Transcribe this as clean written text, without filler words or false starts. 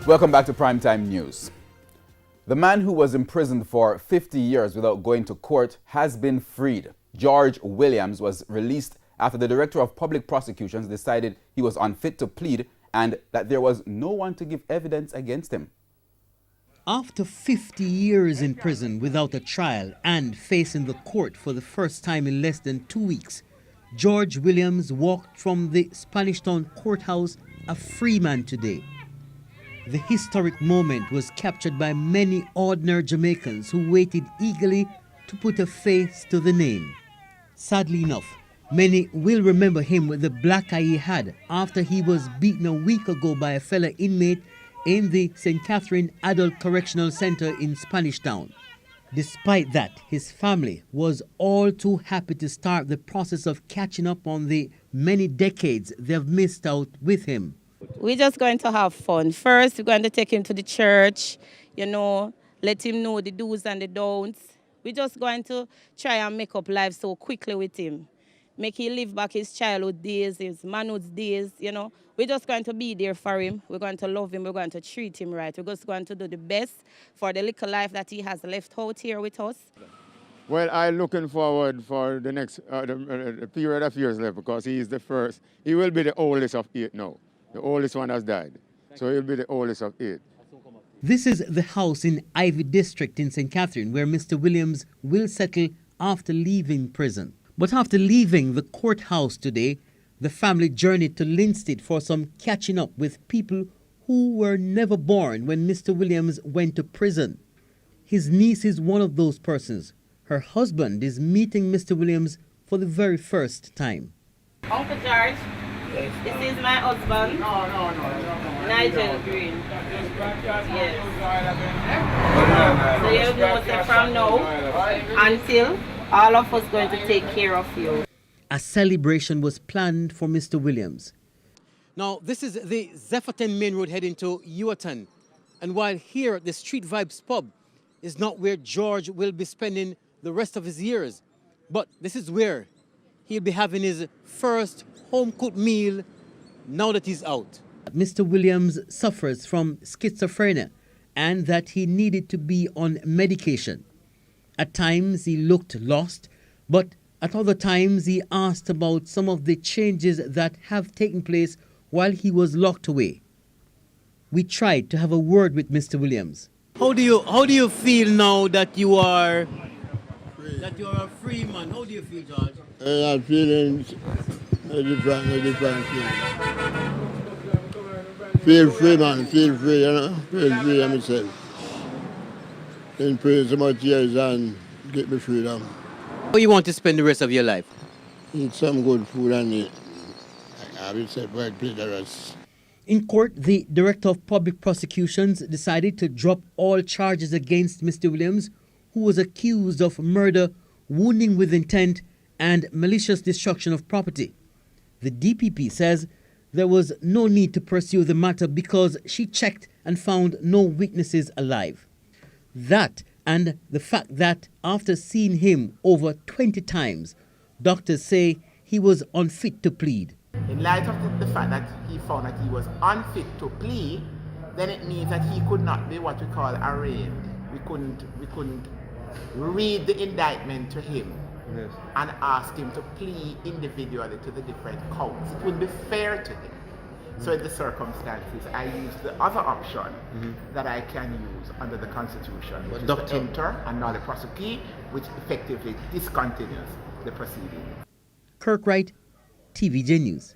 Welcome back to Primetime News. The man who was imprisoned for 50 years without going to court has been freed. George Williams was released after the Director of Public Prosecutions decided he was unfit to plead and that there was no one to give evidence against him. After 50 years in prison without a trial and facing the court for the first time in less than 2 weeks, George Williams walked from the Spanish Town courthouse a free man today. The historic moment was captured by many ordinary Jamaicans who waited eagerly to put a face to the name. Sadly enough, many will remember him with the black eye he had after he was beaten a week ago by a fellow inmate in the St. Catherine Adult Correctional Center in Spanish Town. Despite that, his family was all too happy to start the process of catching up on the many decades they've missed out with him. We're just going to have fun. First, we're going to take him to the church, let him know the do's and the don'ts. We're just going to try and make up life so quickly with him. Make him live back his childhood days, his manhood days, We're just going to be there for him. We're going to love him. We're going to treat him right. We're just going to do the best for the little life that he has left out here with us. Well, I'm looking forward for the next the period of years left because he is the first. He will be the oldest of 8 now. The oldest one has died. So he'll be the oldest of 8. This is the house in Ivy District in St. Catherine where Mr. Williams will settle after leaving prison. But after leaving the courthouse today, the family journeyed to Linstead for some catching up with people who were never born when Mr. Williams went to prison. His niece is one of those persons. Her husband is meeting Mr. Williams for the very first time. Uncle George, this is my husband. No. Nigel Green. Yes. So you know that from now until all of us going to take care of you. A celebration was planned for Mr. Williams. Now, this is the Zephyr Main Road heading to Ewerton. And while here at the Street Vibes pub is not where George will be spending the rest of his years, but this is where he'll be having his first home-cooked meal now that he's out. Mr. Williams suffers from schizophrenia and that he needed to be on medication. At times he looked lost, but at other times he asked about some of the changes that have taken place while he was locked away. We tried to have a word with Mr. Williams. How do you feel now that you are a free man? How do you feel, George? I'm feeling a different feeling. Feel free, man. Feel free, Feel free of myself. In prison so much years and get me freedom. How you want to spend the rest of your life? Eat some good food and eat. I will say quite pleasant. In court, the Director of Public Prosecutions decided to drop all charges against Mr. Williams, who was accused of murder, wounding with intent, and malicious destruction of property. The DPP says there was no need to pursue the matter because she checked and found no witnesses alive. That and the fact that after seeing him over 20 times, doctors say he was unfit to plead. In light of the fact that he found that he was unfit to plead, then it means that he could not be what we call arraigned. We couldn't read the indictment to him. Yes. And ask him to plead individually to the different counts. It would be fair to him. So in the circumstances, I use the other option that I can use under the Constitution, which is to enter and not prosecute, which effectively discontinues the proceeding. Kirk Wright, TVJ News.